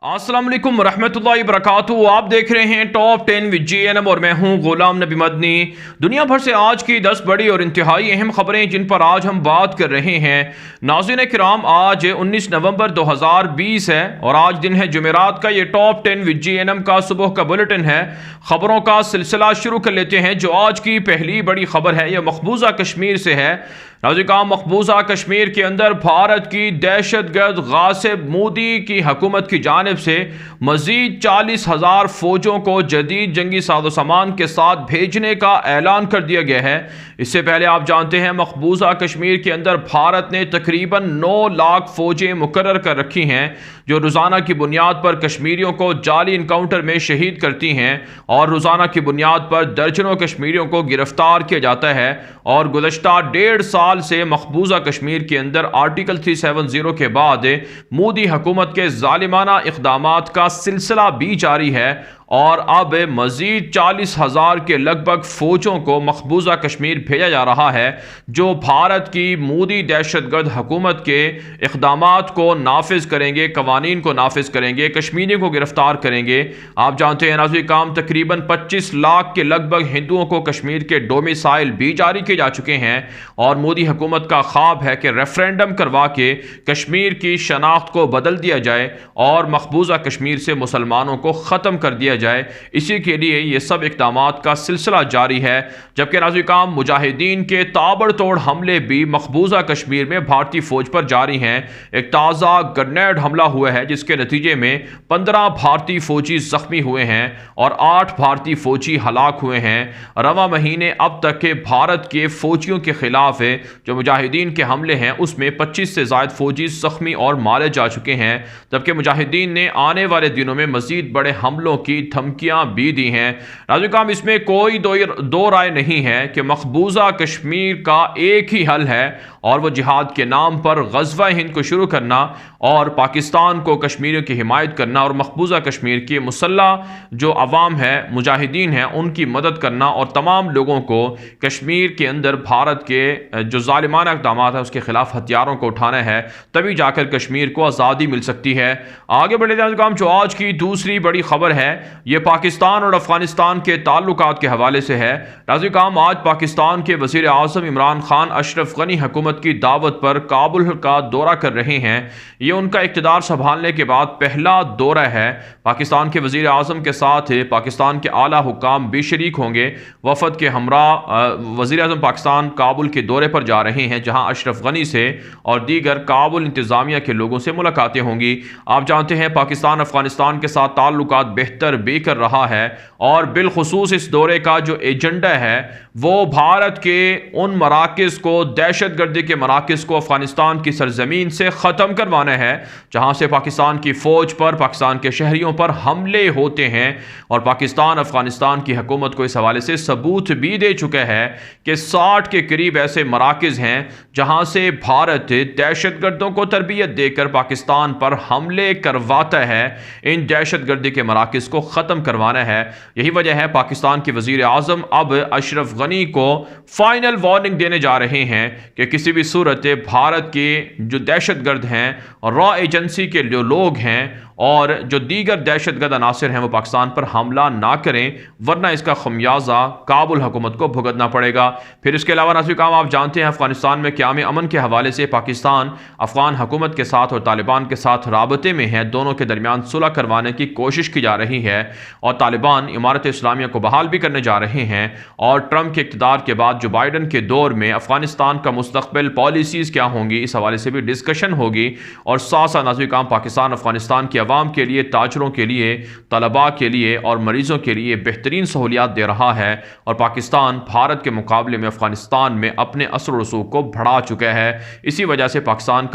السلام علیکم ورحمۃ اللہ وبرکاتہ. آپ دیکھ رہے ہیں ٹاپ 10 وِد GNM اور میں ہوں غلام نبی مدنی. دنیا بھر سے آج کی 10 بڑی اور انتہائی اہم خبریں جن پر آج ہم بات کر رہے ہیں. ناظرین کرام، آج 19 نومبر 2020 ہے اور آج دن ہے جمعرات کا. یہ ٹاپ 10 وِد GNM کا صبح کا بلٹن ہے. خبروں کا سلسلہ شروع کر لیتے ہیں. جو آج کی پہلی بڑی خبر ہے یہ مقبوضہ کشمیر سے ہے. ناظرین کرام، مقبوضہ کشمیر کے اندر بھارت کی دہشت گرد غاصب مودی کی حکومت کی جانب سے مزید 40,000 فوجوں کو جدید جنگی ساز و سامان کے ساتھ بھیجنے کا اعلان کر دیا گیا ہے. اس سے پہلے آپ جانتے ہیں مقبوضہ کشمیر کے اندر بھارت نے تقریباً 9 لاکھ فوجیں مقرر کر رکھی ہیں جو روزانہ کی بنیاد پر کشمیریوں کو جعلی انکاؤنٹر میں شہید کرتی ہیں اور روزانہ کی بنیاد پر درجنوں کشمیریوں کو گرفتار کیا جاتا ہے. اور گزشتہ 1.5 سال سے مقبوضہ کشمیر کے اندر آرٹیکل 370 کے بعد مودی حکومت کے ظالمانہ اقدامات کا سلسلہ بھی جاری ہے اور اب مزید 40,000 کے لگ بھگ فوجوں کو مقبوضہ کشمیر بھیجا جا رہا ہے جو بھارت کی مودی دہشت گرد حکومت کے اقدامات کو نافذ کریں گے، قوانین کو نافذ کریں گے، کشمیریوں کو گرفتار کریں گے. آپ جانتے ہیں ناظرین کرام تقریباً 25 لاکھ کے لگ بھگ ہندوؤں کو کشمیر کے ڈومیسائل بھی جاری کیے جا چکے ہیں اور مودی حکومت کا خواب ہے کہ ریفرینڈم کروا کے کشمیر کی شناخت کو بدل دیا جائے اور مقبوضہ کشمیر سے مسلمانوں کو ختم کر دیا جائے. اسی کے لیے یہ سب اقدامات کا سلسلہ جاری ہے. جبکہ ناظرین کرام مجاہدین کے تابڑ توڑ حملے بھی مقبوضہ کشمیر میں بھارتی فوج پر جاری ہیں. ایک تازہ گرنیڈ حملہ ہوا ہے جس کے نتیجے میں 15 بھارتی فوجی زخمی ہوئے ہیں اور 8 بھارتی فوجی ہلاک ہوئے ہیں. رواں مہینے اب تک کے بھارت کے فوجیوں کے خلاف جو مجاہدین کے حملے ہیں اس میں 25 سے زائد فوجی زخمی اور مارے جا چکے ہیں. جبکہ مجاہدین نے آنے والے دنوں میں مزید بڑے حملوں کی دھمکیاں بھی دی ہیں. ناظرین کرام، اس میں کوئی دو رائے نہیں ہے کہ مقبوضہ کشمیر کا ایک ہی حل ہے اور وہ جہاد کے نام پر غزوہ ہند کو شروع کرنا اور پاکستان کو کشمیریوں کی حمایت کرنا اور مقبوضہ کشمیر کی مسلح جو عوام ہے، مجاہدین ہیں، ان کی مدد کرنا اور تمام لوگوں کو کشمیر کے اندر بھارت کے جو ظالمانہ اقدامات ہیں اس کے خلاف ہتھیاروں کو اٹھانا ہے. تبھی جا کر کشمیر کو آزادی مل سکتی ہے. آگے بڑھے ناظرین کرام، جو آج کی دوسری بڑی خبر ہے یہ پاکستان اور افغانستان کے تعلقات کے حوالے سے ہے. ناظرین کرام، آج پاکستان کے وزیر اعظم عمران خان اشرف غنی حکومت کی دعوت پر کابل کا دورہ کر رہے ہیں. یہ ان کا اقتدار سنبھالنے کے بعد پہلا دورہ ہے. پاکستان کے وزیر اعظم کے ساتھ پاکستان کے اعلیٰ حکام بھی شریک ہوں گے. وفد کے ہمراہ وزیر اعظم پاکستان کابل کے دورے پر جا رہے ہیں جہاں اشرف غنی سے اور دیگر کابل انتظامیہ کے لوگوں سے ملاقاتیں ہوں گی. آپ جانتے ہیں پاکستان افغانستان کے ساتھ تعلقات بہتر بھی کر رہا ہے اور بالخصوص اس دورے کا جو ایجنڈا ہے وہ بھارت کے ان مراکز کو، دہشت گردی کے مراکز کو افغانستان کی سرزمین سے ختم کروانا ہے جہاں سے پاکستان کی فوج پر، پاکستان کے شہریوں پر حملے ہوتے ہیں. اور پاکستان افغانستان کی حکومت کو اس حوالے سے ثبوت بھی دے چکا ہے کہ 60 کے قریب ایسے مراکز ہیں جہاں سے بھارت دہشت گردوں کو تربیت دے کر پاکستان پر حملے کرواتا ہے. ان دہشت گردی کے مراکز کو ختم کروانا ہے. یہی وجہ ہے پاکستان کے وزیر اعظم اب اشرف غنی کو فائنل وارننگ دینے جا رہے ہیں کہ کسی بھی صورت بھارت کے جو دہشت گرد ہیں اور را ایجنسی کے جو لوگ ہیں اور جو دیگر دہشت گرد عناصر ہیں وہ پاکستان پر حملہ نہ کریں ورنہ اس کا خمیازہ کابل حکومت کو بھگتنا پڑے گا. پھر اس کے علاوہ ناظرین کرام آپ جانتے ہیں افغانستان میں قیام امن کے حوالے سے پاکستان افغان حکومت کے ساتھ اور طالبان کے ساتھ رابطے میں ہے. دونوں کے درمیان صلح کروانے کی کوشش کی جا رہی ہے اور طالبان امارت اسلامیہ کو بحال بھی کرنے جا رہے ہیں. اور ٹرمپ کے اقتدار کے بعد جو بائیڈن کے دور میں افغانستان کا مستقبل پالیسیز کیا ہوں گی اس حوالے سے بھی ڈسکشن ہوگی. اور ساتھ ساتھ ناظرین کرام پاکستان افغانستان کی عوام کے لیے، تاجروں کے لیے، طلباء کے لیے اور مریضوں کے لیے بہترین سہولیات دے رہا ہے. اور پاکستان بھارت کے مقابلے میں افغانستان میں اپنے اثر و رسوخ کو بڑھا چکا ہے. اسی وجہ سے پاکستان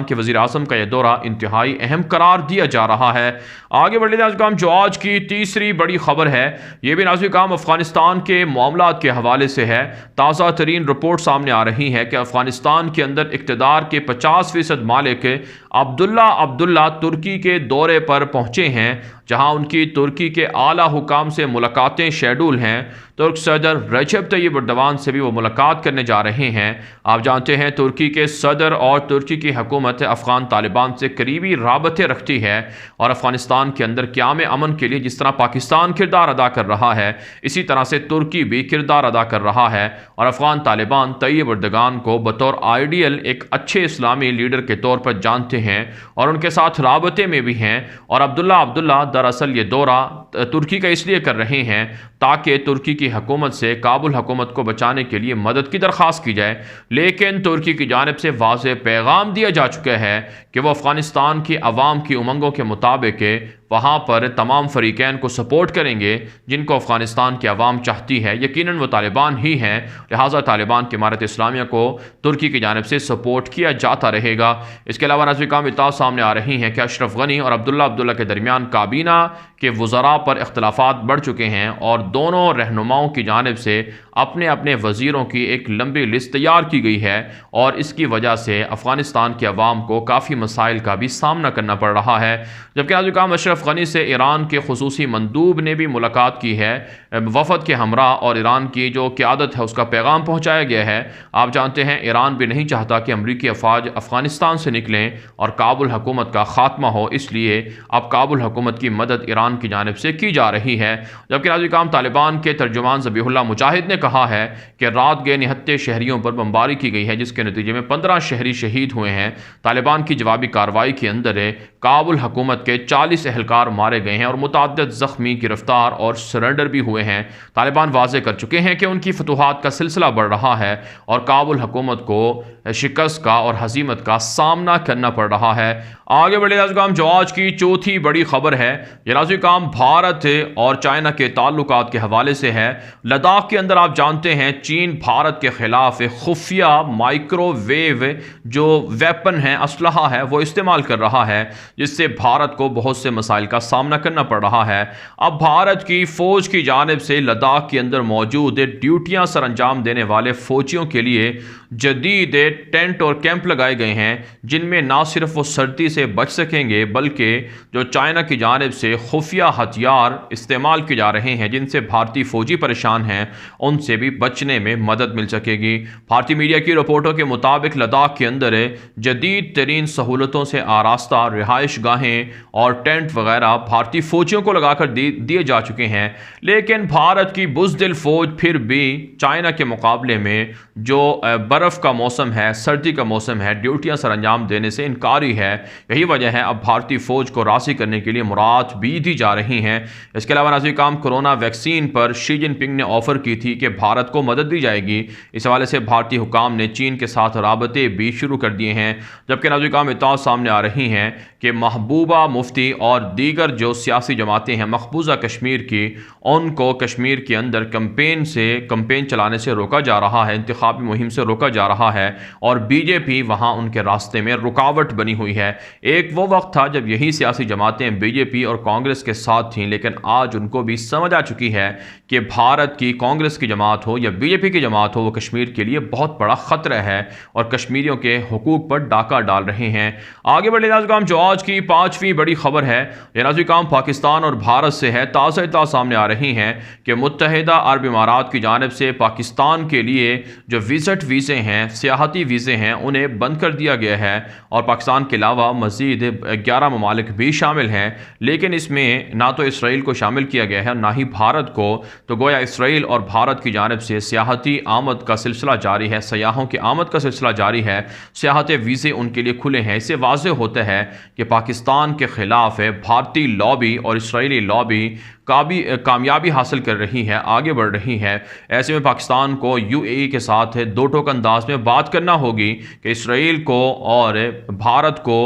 کے وزیر اعظم کا یہ دورہ انتہائی اہم قرار دیا جا رہا ہے. آگے بڑھتے ہیں جو آج کی تیسری بڑی خبر ہے یہ بھی ناظرین کرام افغانستان کے معاملات کے حوالے سے ہے. تازہ ترین رپورٹ سامنے آ رہی ہے کہ افغانستان کے اندر اقتدار کے 50% مالک عبداللہ ترکی کے دورے پر پہنچے ہیں جہاں ان کی ترکی کے اعلیٰ حکام سے ملاقاتیں شیڈول ہیں۔ ترک صدر رجب طیب ایردوان سے بھی وہ ملاقات کرنے جا رہے ہیں۔ آپ جانتے ہیں ترکی کے صدر اور ترکی کی حکومت افغان طالبان سے قریبی رابطے رکھتی ہے، اور افغانستان کے اندر قیام امن کے لیے جس طرح پاکستان کردار ادا کر رہا ہے، اسی طرح سے ترکی بھی کردار ادا کر رہا ہے، اور افغان طالبان طیب ایردوان کو بطور آئیڈیل ایک اچھے اسلامی لیڈر کے طور پر جانتے ہیں اور ان کے ساتھ رابطے میں بھی ہیں۔ اور عبداللہ دراصل یہ دورہ ترکی کا اس لیے کر رہے ہیں تاکہ ترکی کی حکومت سے کابل حکومت کو بچانے کے لیے مدد کی درخواست کی جائے، لیکن ترکی کی جانب سے واضح پیغام دیا جا چکا ہے کہ وہ افغانستان کی عوام کی امنگوں کے مطابق وہاں پر تمام فریقین کو سپورٹ کریں گے جن کو افغانستان کی عوام چاہتی ہے، یقیناً وہ طالبان ہی ہیں، لہٰذا طالبان کی امارت اسلامیہ کو ترکی کی جانب سے سپورٹ کیا جاتا رہے گا۔ اس کے علاوہ نظر کام اطلاعات سامنے آ رہی ہیں کہ اشرف غنی اور عبداللہ کے درمیان کابینہ کے وزراء پر اختلافات بڑھ چکے ہیں، اور دونوں رہنماؤں کی جانب سے اپنے وزیروں کی ایک لمبی لسٹ تیار کی گئی ہے، اور اس کی وجہ سے افغانستان کی عوام کو کافی مسائل کا بھی سامنا کرنا پڑ رہا ہے۔ جبکہ نظر کام اشرف غنی سے ایران کے خصوصی مندوب نے بھی ملاقات کی ہے وفد کے ہمراہ، اور ایران کی جو قیادت ہے اس کا پیغام پہنچایا گیا ہے۔ آپ جانتے ہیں ایران بھی نہیں چاہتا کہ امریکی افواج افغانستان سے نکلیں اور کابل حکومت کا خاتمہ ہو، اس لیے اب کابل حکومت کی مدد ایران کی جانب سے کی جا رہی ہے۔ جبکہ ناظرین کرام طالبان کے ترجمان ذبیح اللہ مجاہد نے کہا ہے کہ رات گئے نہتے شہریوں پر بمباری کی گئی ہے، جس کے نتیجے میں 15 شہری شہید ہوئے ہیں۔ طالبان کی جوابی کارروائی کے اندر کابل حکومت کے 40 اہلکار مارے گئے ہیں اور متعدد زخمی، گرفتار اور سرنڈر بھی ہوئے ہیں۔ طالبان واضح کر چکے ہیں کہ ان کی فتوحات کا سلسلہ بڑھ رہا ہے اور کابل حکومت کو شکست کا اور ہزیمت کا سامنا کرنا پڑ رہا ہے۔ آگے بڑھے ناظرین، جو آج کی چوتھی بڑی خبر ہے یہ ناظرین بھارت اور چائنا کے تعلقات کے حوالے سے ہے۔ لداخ کے اندر آپ جانتے ہیں چین بھارت کے خلاف خفیہ مائکرو ویو جو ویپن ہے، اسلحہ ہے، وہ استعمال کر رہا ہے، جس سے بھارت کو بہت سے مسائل کا سامنا کرنا پڑ رہا ہے۔ اب بھارت کی فوج کی جانب سے لداخ کے اندر موجود ڈیوٹیاں سر انجام دینے والے فوجیوں کے لیے جدید ٹینٹ اور کیمپ لگائے گئے ہیں، جن میں نہ صرف وہ سردی سے بچ سکیں گے بلکہ جو چائنا کی جانب سے خفیہ ہتھیار استعمال کیے جا رہے ہیں جن سے بھارتی فوجی پریشان ہیں، ان سے بھی بچنے میں مدد مل سکے گی۔ بھارتی میڈیا کی رپورٹوں کے مطابق لداخ کے اندر جدید ترین سہولتوں سے آراستہ رہائش گاہیں اور ٹینٹ وغیرہ بھارتی فوجیوں کو لگا کر دیے جا چکے ہیں، لیکن بھارت کی بزدل فوج پھر بھی چائنا کے مقابلے میں جو برف کا موسم ہے، سردی کا موسم ہے، ڈیوٹیاں سر انجام دینے سے انکاری ہے۔ یہی وجہ ہے اب بھارتی فوج کو راضی کرنے کے لیے مراعات بھی دی جا رہی ہیں۔ اس کے علاوہ ناظرین کرام کورونا ویکسین پر شی جن پنگ نے آفر کی تھی کہ بھارت کو مدد دی جائے گی۔ اس حوالے سے بھارتی حکام نے چین کے ساتھ رابطے بھی شروع کر دیے ہیں۔ جبکہ ناظرین کرام اطلاعات سامنے آ رہی ہیں کہ محبوبہ مفتی اور دیگر جو سیاسی جماعتیں ہیں مقبوضہ کشمیر کی، ان کو کشمیر کے اندر کمپین چلانے سے روکا جا رہا ہے، انتخابی مہم سے روکا جا رہا ہے، اور بی جے پی وہاں ان کے راستے میں رکاوٹ بنی ہوئی ہے۔ ایک وہ وقت تھا جب یہی سیاسی جماعتیں بی جے پی اور کانگریس کے ساتھ تھیں، لیکن آج ان کو بھی سمجھ آ چکی ہے کہ بھارت کی کانگریس کی جماعت ہو یا بی جے پی کی جماعت ہو، وہ کشمیر کے لیے بہت بڑا خطرہ ہے اور کشمیریوں کے حقوق پر ڈاکہ ڈال رہے ہیں۔ آگے بڑھے ناظرین، جو آج کی پانچویں بڑی خبر ہے یہ ناظرین پاکستان اور بھارت سے ہے۔ تازہ اطلاع سامنے آ رہی ہیں کہ متحدہ عرب امارات کی جانب سے پاکستان کے لیے جو وزٹ ویزے ہیں، سیاحتی ویزے ہیں، انہیں بند کر دیا گیا ہے، اور پاکستان کے علاوہ مزید 11 ممالک بھی شامل ہیں، لیکن اس میں نہ تو اسرائیل کو شامل کیا گیا ہے نہ ہی بھارت کو۔ تو گویا اسرائیل اور بھارت کی جانب سے سیاحتی آمد کا سلسلہ جاری ہے، سیاحوں کی آمد کا سلسلہ جاری ہے، سیاحتی ویزے ان کے لیے کھلے ہیں۔ اس سے واضح ہوتا ہے کہ پاکستان کے خلاف بھارتی لابی اور اسرائیلی لابی کامیابی حاصل کر رہی ہے، آگے بڑھ رہی ہے۔ ایسے میں پاکستان کو یو اے ای کے ساتھ دو ٹوک انداز میں بات کرنا ہوگی کہ اسرائیل کو اور بھارت کو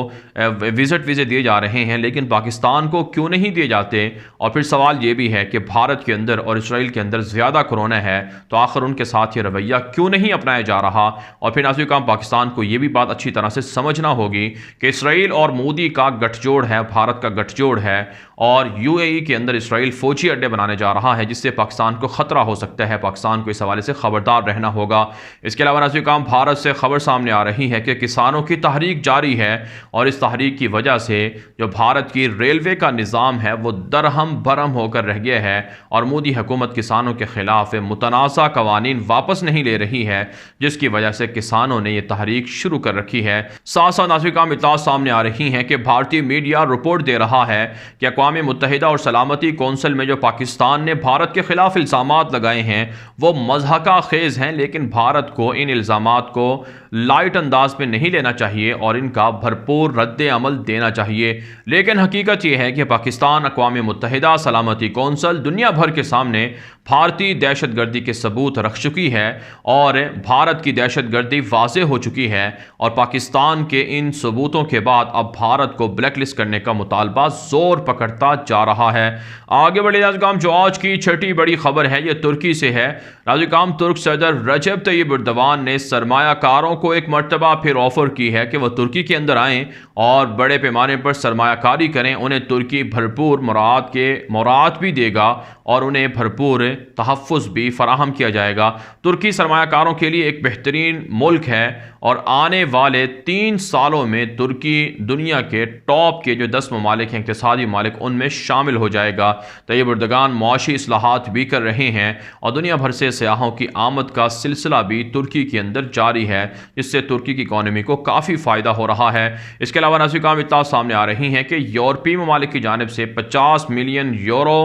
وزٹ ویزے دیے جا رہے ہیں، لیکن پاکستان کو کیوں نہیں دیے جاتے؟ اور پھر سوال یہ بھی ہے کہ بھارت کے اندر اور اسرائیل کے اندر زیادہ کورونا ہے تو آخر ان کے ساتھ یہ رویہ کیوں نہیں اپنایا جا رہا؟ اور پھر ناظرین کرام پاکستان کو یہ بھی بات اچھی طرح سے سمجھنا ہوگی کہ اسرائیل اور مودی کا گٹھ جوڑ ہے، بھارت کا گٹھ جوڑ ہے، اور یو اے ای کے اندر اسرائیل فوجی اڈے بنانے جا رہا ہے، جس سے پاکستان کو خطرہ ہو سکتا ہے۔ پاکستان کو اس حوالے سے خبردار رہنا ہوگا۔ اس کے علاوہ ناظرین کرام بھارت سے خبر سامنے آ رہی ہے کہ کسانوں کی تحریک جاری ہے، اور اس تحریک کی وجہ سے جو بھارت کی ریلوے کا نظام ہے وہ درہم برہم ہو کر رہ گیا ہے اور مودی حکومت کسانوں کے خلاف متنازع قوانین واپس نہیں لے رہی ہے، جس کی وجہ سے کسانوں نے یہ تحریک شروع کر رکھی ہے۔ ساتھ ساتھ ناظرین اطلاعات سامنے آ رہی ہیں کہ بھارتی میڈیا رپورٹ دے رہا ہے کہ اقوام متحدہ اور سلامتی کونسل میں جو پاکستان نے بھارت کے خلاف الزامات لگائے ہیں وہ مضحکہ خیز ہیں، لیکن بھارت کو ان الزامات کو لائٹ انداز میں نہیں لینا چاہیے اور ان کا بھرپور رد عمل دینا چاہیے۔ لیکن حقیقت یہ ہے کہ پاکستان اقوام متحدہ سلامتی کونسل دنیا بھر کے سامنے بھارتی دہشت گردی کے ثبوت رکھ چکی ہے اور بھارت کی دہشت گردی واضح ہو چکی ہے، اور پاکستان کے ان ثبوتوں کے بعد اب بھارت کو بلیک لسٹ کرنے کا مطالبہ زور پکڑتا جا رہا ہے۔ آگے بڑھے ناظرین، جو آج کی چھٹی بڑی خبر ہے یہ ترکی سے ہے۔ ناظرین، ترک صدر رجب طیب ایردوان نے سرمایہ کاروں کو ایک مرتبہ پھر آفر کی ہے کہ وہ ترکی کے اندر آئیں اور بڑے پیمانے پر سرمایہ کاری کریں۔ انہیں ترکی بھرپور مراعات بھی دے گا اور انہیں بھرپور تحفظ بھی فراہم کیا جائے گا۔ ترکی سرمایہ کاروں کے لیے ایک بہترین ملک ہے اور آنے والے 3 سالوں میں ترکی دنیا کے ٹاپ کے جو 10 ممالک ہیں اقتصادی ممالک ان میں شامل ہو جائے گا۔ طیب ایردوان معاشی اصلاحات بھی کر رہے ہیں اور دنیا بھر سے سیاحوں کی آمد کا سلسلہ بھی ترکی کے اندر جاری ہے، جس سے ترکی کی اکانومی کو کافی فائدہ ہو رہا ہے۔ اس کے علاوہ ناظرین اطلاعات سامنے آ رہی ہیں کہ یورپی ممالک کی جانب سے 50 ملین یورو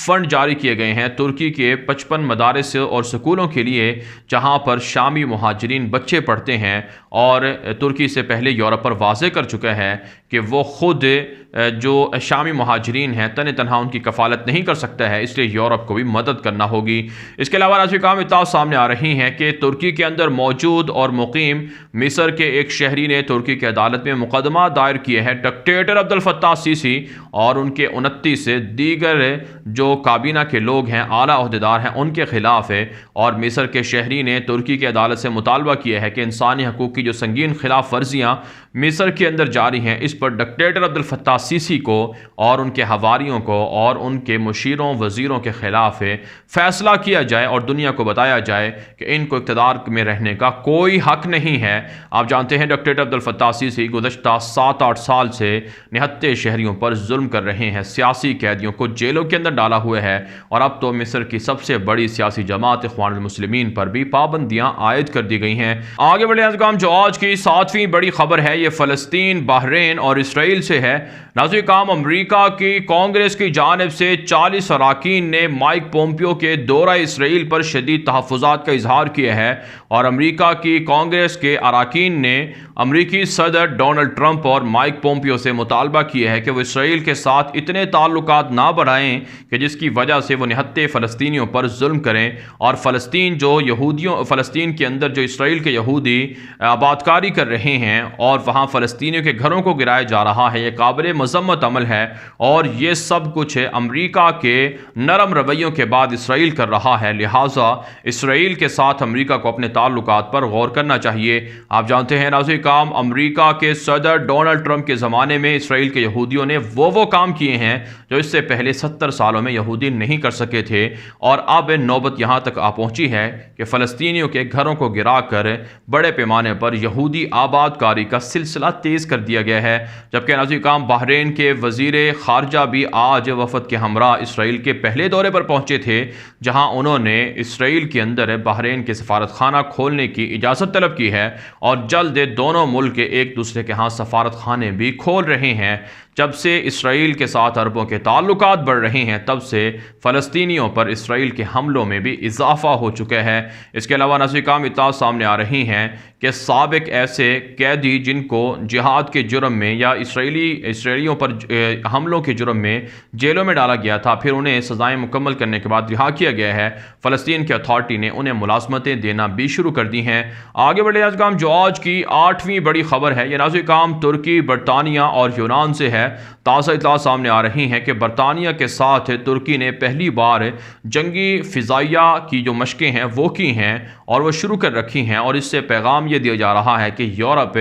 فنڈ جاری کیے گئے ہیں ترکی کے 55 مدارس اور سکولوں کے لیے، جہاں پر شامی مہاجرین بچے پڑھتے ہیں، اور ترکی سے پہلے یورپ پر واضح کر چکا ہے کہ وہ خود جو شامی مہاجرین ہیں تنہا ان کی کفالت نہیں کر سکتا ہے، اس لیے یورپ کو بھی مدد کرنا ہوگی۔ اس کے علاوہ ناظرین اطلاعات سامنے آ رہی ہیں کہ ترکی کے اندر موجود اور مقیم مصر کے ایک شہری نے ترکی کی عدالت میں مقدمہ دائر کیا ہے ڈکٹیٹر عبدالفتاح السیسی اور ان کے 29 دیگر جو کابینہ کے لوگ ہیں، اعلیٰ عہدیدار ہیں، ان کے خلاف ہے، اور مصر کے شہری نے ترکی کی عدالت سے مطالبہ کیا ہے کہ انسانی حقوق کی جو سنگین خلاف ورزیاں مصر کے اندر جاری ہیں اس پر ڈکٹیٹر عبدالفتاح السیسی کو اور ان کے حواریوں کو اور ان کے مشیروں وزیروں کے خلاف فیصلہ کیا جائے اور دنیا کو بتایا جائے کہ ان کو اقتدار میں رہنے کا کوئی حق نہیں ہے۔ آپ جانتے ہیں ڈکٹیٹر عبدالفتاح السیسی گزشتہ 7-8 سال سے نہتے شہریوں پر ظلم کر رہے ہیں، سیاسی قیدیوں کو جیلوں کے اندر ڈالا ہوا ہے، اور اب تو مصر کی سب سے بڑی سیاسی جماعت اخوان المسلمین پر بھی پابندیاں عائد کر دی گئی ہیں۔ آگے بڑھے ناظرین، جو آج کی 7ویں بڑی خبر ہے یہ فلسطین، بحرین اور اسرائیل سے ہے۔ ناظرین، امریکہ کی کانگریس کی جانب سے 40 اراکین نے مائک پومپیو کے دورہ اسرائیل پر شدید تحفظات کا اظہار کیا ہے، اور امریکہ کی کانگریس کے اراکین نے امریکی صدر ڈونلڈ ٹرمپ اور مائک پومپیو سے مطالبہ کیا ہے کہ وہ اسرائیل کے ساتھ اتنے تعلقات نہ بڑھائیں کہ جس کی وجہ سے وہ نہتے فلسطینیوں پر ظلم کریں، اور فلسطین کے اندر جو اسرائیل کے یہودی آبادکاری کر رہے ہیں اور وہاں فلسطینیوں کے گھروں کو گرایا جا رہا ہے، یہ قابل مذمت عمل ہے، اور یہ سب کچھ امریکہ کے نرم رویوں کے بعد اسرائیل کر رہا ہے، لہٰذا اسرائیل کے ساتھ امریکہ کو اپنے تعلقات پر غور کرنا چاہیے۔ آپ جانتے ہیں ناظرین، امریکہ کے صدر ڈونلڈ ٹرمپ کے زمانے میں اسرائیل کے یہودیوں نے وہ کام کیے ہیں جو اس سے پہلے 70 سالوں میں یہودی نہیں کر سکے تھے، اور اب نوبت یہاں تک آ پہنچی ہے کہ فلسطینیوں کے گھروں کو گرا کر بڑے پیمانے پر یہودی آبادکاری کا سلسلہ تیز کر دیا گیا ہے۔ جبکہ ناظرین، بحرین کے وزیر خارجہ بھی آج وفد کے ہمراہ اسرائیل کے پہلے دورے پر پہنچے تھے، جہاں انہوں نے اسرائیل کے اندر بحرین کے سفارت خانہ کھولنے کی اجازت طلب کی ہے، اور جلد دونوں ملک ایک دوسرے کے ہاں سفارت خانے بھی کھول رہے ہیں۔ جب سے اسرائیل کے ساتھ عربوں کے تعلقات بڑھ رہے ہیں، تب سے فلسطینیوں پر اسرائیل کے حملوں میں بھی اضافہ ہو چکا ہے۔ اس کے علاوہ ناظرین، اطلاعات سامنے آ رہی ہیں کہ سابق ایسے قیدی جن کو جہاد کے جرم میں یا اسرائیلیوں پر حملوں کے جرم میں جیلوں میں ڈالا گیا تھا، پھر انہیں سزائیں مکمل کرنے کے بعد رہا کیا گیا ہے، فلسطین کی اتھارٹی نے انہیں ملازمتیں دینا بھی شروع کر دی ہیں۔ آگے بڑھے ناظرین، جو آج کی 8ویں بڑی خبر ہے یہ ناظرین ترکی، برطانیہ اور یونان سے ہے۔ ہے، تازہ اطلاع سامنے آ رہی ہیں کہ برطانیہ کے ساتھ ترکی نے پہلی بار جنگی فضائیہ کی جو مشقیں ہیں وہ کی ہیں اور وہ شروع کر رکھی ہیں، اور اس سے پیغام یہ دیا جا رہا ہے کہ یورپ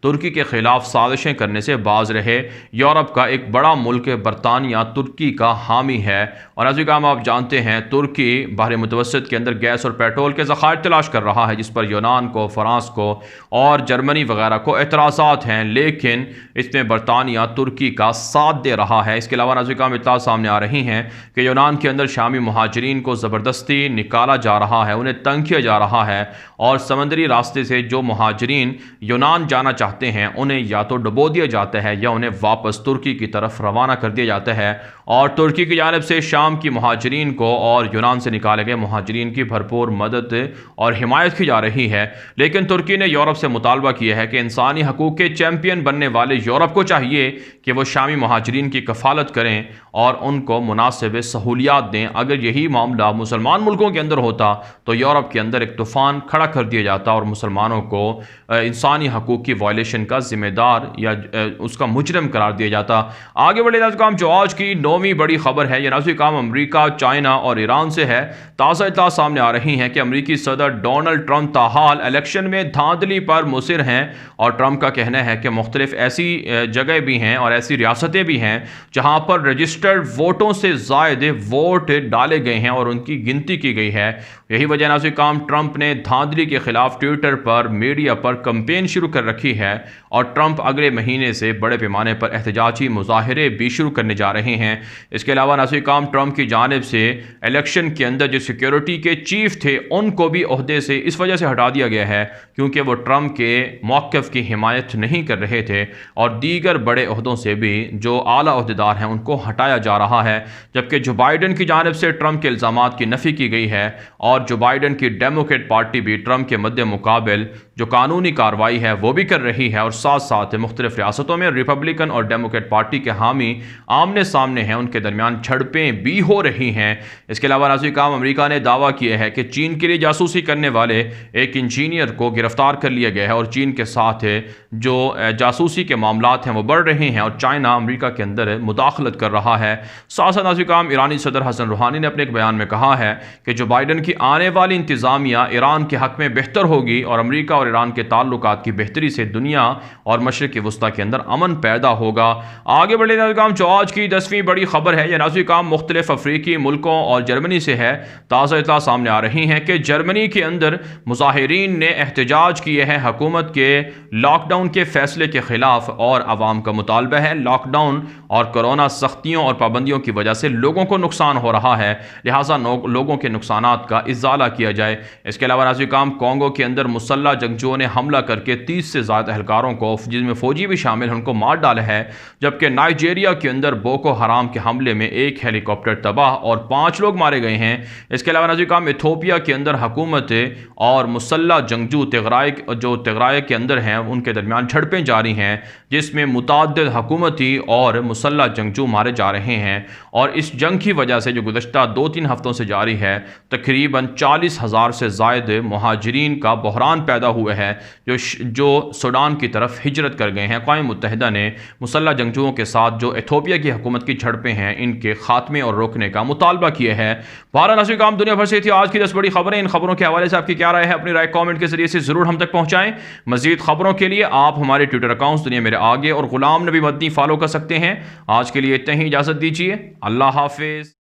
ترکی کے خلاف سازشیں کرنے سے باز رہے۔ یورپ کا ایک بڑا ملک برطانیہ ترکی کا حامی ہے، اور ایسے کام آپ جانتے ہیں ترکی بحر متوسط کے اندر گیس اور پیٹرول کے ذخائر تلاش کر رہا ہے، جس پر یونان کو، فرانس کو اور جرمنی وغیرہ کو اعتراضات ہیں، لیکن اس میں برطانیہ ترکی کا ساتھ دے رہا ہے۔ اس کے علاوہ نازل کام اطلاع سامنے آ رہی ہیں کہ یونان کے اندر شامی مہاجرین کو زبردستی نکالا جا رہا ہے، انہیں تنگ کیا جا رہا ہے، اور سمندری راستے سے جو مہاجرین یونان جانا چاہتے ہیں انہیں یا تو ڈبو دیا جاتا ہے یا انہیں واپس ترکی کی طرف روانہ کر دیا جاتا ہے، اور ترکی کی جانب سے شام کی مہاجرین کو اور یونان سے نکالے گئے مہاجرین کی بھرپور مدد اور حمایت کی جا رہی ہے۔ لیکن ترکی نے یورپ سے مطالبہ کیا ہے کہ انسانی حقوق کے چیمپئن بننے والے یورپ کو چاہیے کہ وہ شامی مہاجرین کی کفالت کریں اور ان کو مناسب سہولیات دیں۔ اگر یہی معاملہ مسلمان ملکوں کے اندر ہوتا تو یورپ کے اندر ایک طوفان کھڑا کر دیا جاتا اور مسلمانوں کو انسانی حقوق کی وائلیشن کا ذمہ دار یا اس کا مجرم قرار دیا جاتا۔ آگے بڑھے نازل کام جو آج کی 9ویں بڑی خبر ہے، یہ نازل کام امریکہ، چائنا اور ایران سے ہے۔ تازہ اطلاع سامنے آ رہی ہیں کہ امریکی صدر ڈونلڈ ٹرمپ تاحال الیکشن میں دھاندلی پر مصر ہیں، اور ٹرمپ کا کہنا ہے کہ مختلف ایسی جگہ بھی ہیں اور ایسی ریاستیں بھی ہیں جہاں پر رجسٹرڈ ووٹوں سے زائد ووٹ ڈالے گئے ہیں اور ان کی گنتی کی گئی ہے۔ یہی وجہ نازل کام ٹرمپ نے دھاندلی کے خلاف ٹویٹر پر، میڈیا پر کمپین شروع کر رکھی ہے، اور ٹرمپ اگلے مہینے سے بڑے پیمانے پر احتجاجی مظاہرے بھی شروع کرنے جا رہے ہیں۔ اس کے علاوہ نازل کام ٹرمپ کی جانب سے الیکشن کے اندر جو سیکیورٹی کے چیف تھے ان کو بھی عہدے سے اس وجہ سے ہٹا دیا گیا ہے کیونکہ وہ ٹرمپ کے موقف کی حمایت نہیں کر رہے تھے، اور دیگر بڑے عہدوں سے بھی جو اعلیٰ عہدیدار ہیں ان کو ہٹایا جا رہا ہے، جبکہ جو بائیڈن کی جانب سے ٹرمپ کے الزامات کی نفی کی گئی ہے، اور جو بائیڈن کی ڈیموکریٹ پارٹی بھی ٹرمپ کے مد مقابل جو قانونی کارروائی ہے وہ بھی کر رہی ہے، اور ساتھ ساتھ مختلف ریاستوں میں ریپبلکن اور ڈیموکریٹ پارٹی کے حامی آمنے سامنے ہیں، ان کے درمیان جھڑپیں بھی ہو رہی ہیں۔ اس کے علاوہ نازل کام امریکہ نے دعویٰ کیا ہے کہ چین کے لیے جاسوسی کرنے والے ایک انجینئر کو گرفتار کر لیا گیا ہے، اور چین کے ساتھ جو جاسوسی کے معاملات ہیں وہ بڑھ رہے ہیں، اور چائنا امریکہ کے اندر مداخلت کر رہا ہے۔ ساتھ ساتھ نازل کام ایرانی صدر حسن روحانی نے اپنے ایک بیان میں کہا ہے کہ جو بائیڈن کی آنے والی انتظامیہ ایران کے حق میں بہتر ہوگی، اور امریکہ اور ایران کے تعلقات کی بہتری سے دنیا اور مشرق وسطیٰ کے اندر امن پیدا ہوگا۔ آگے بڑھے نازل کام جو آج کی 10ویں بڑی خبر ہے، یہ نازل کام مختلف افریقی ملکوں اور جرمنی سے ہے۔ تازہ اطلاع سامنے آ رہی ہیں کہ جرمنی کے اندر مظاہرین نے احتجاج کیے ہیں حکومت کے لاک ڈاؤن کے فیصلے کے خلاف، اور عوام کا مطالبہ ہے لاک ڈاؤن اور کرونا سختیوں اور پابندیوں کی وجہ سے لوگوں کو نقصان ہو رہا ہے، لہٰذا لوگوں کے نقصانات کا ازالہ کیا جائے۔ اس کے علاوہ نازل کام کانگو کے اندر مسلح جنگجوؤں نے حملہ کر کے 30 سے زائد اہلکاروں کو، جن میں فوجی بھی شامل ہیں، ان کو مار ڈالا ہے، جبکہ نائجیریا کے اندر بوکو حرام کے حملے میں ایک ہیلی کاپٹر تباہ اور 5 لوگ مارے گئے ہیں۔ اس کے علاوہ نازل کام ایتھوپیا کے اندر حکومت اور مسلح جنگجو تغرائے کے اندر ہیں ان کے درمیان جھڑپیں جاری ہیں، جس میں متعدد حکومتی اور مسلح جنگجو مارے جا رہے ہیں، اور اس جنگ کی وجہ سے جو گزشتہ 2-3 ہفتوں سے جاری ہے تقریباً 40,000 سے زائد مہاجرین کا بحران پیدا ہوا ہے جو سوڈان کی طرف ہجرت کر گئے ہیں۔ اقوام متحدہ نے مسلح جنگجوؤں کے ساتھ جو ایتھوپیا کی حکومت کی جھڑپیں ہیں ان کے خاتمے اور روکنے کا مطالبہ کیا ہے۔ بارہ نازل کام دنیا بھر سے تھی آج کی 10 بڑی خبریں۔ ان خبروں کے حوالے سے آپ کی کیا رائے ہے؟ اپنی رائے کامنٹ کے ذریعے سے ضرور ہم تک پہنچائیں۔ مزید خبروں کے لیے آپ ہمارے ٹویٹر اکاؤنٹس دنیا میرے آگے اور غلام نبی مدنی فالو کر سکتے ہیں۔ آج کے لیے اتنا ہی، اجازت دیجیے، اللہ حافظ۔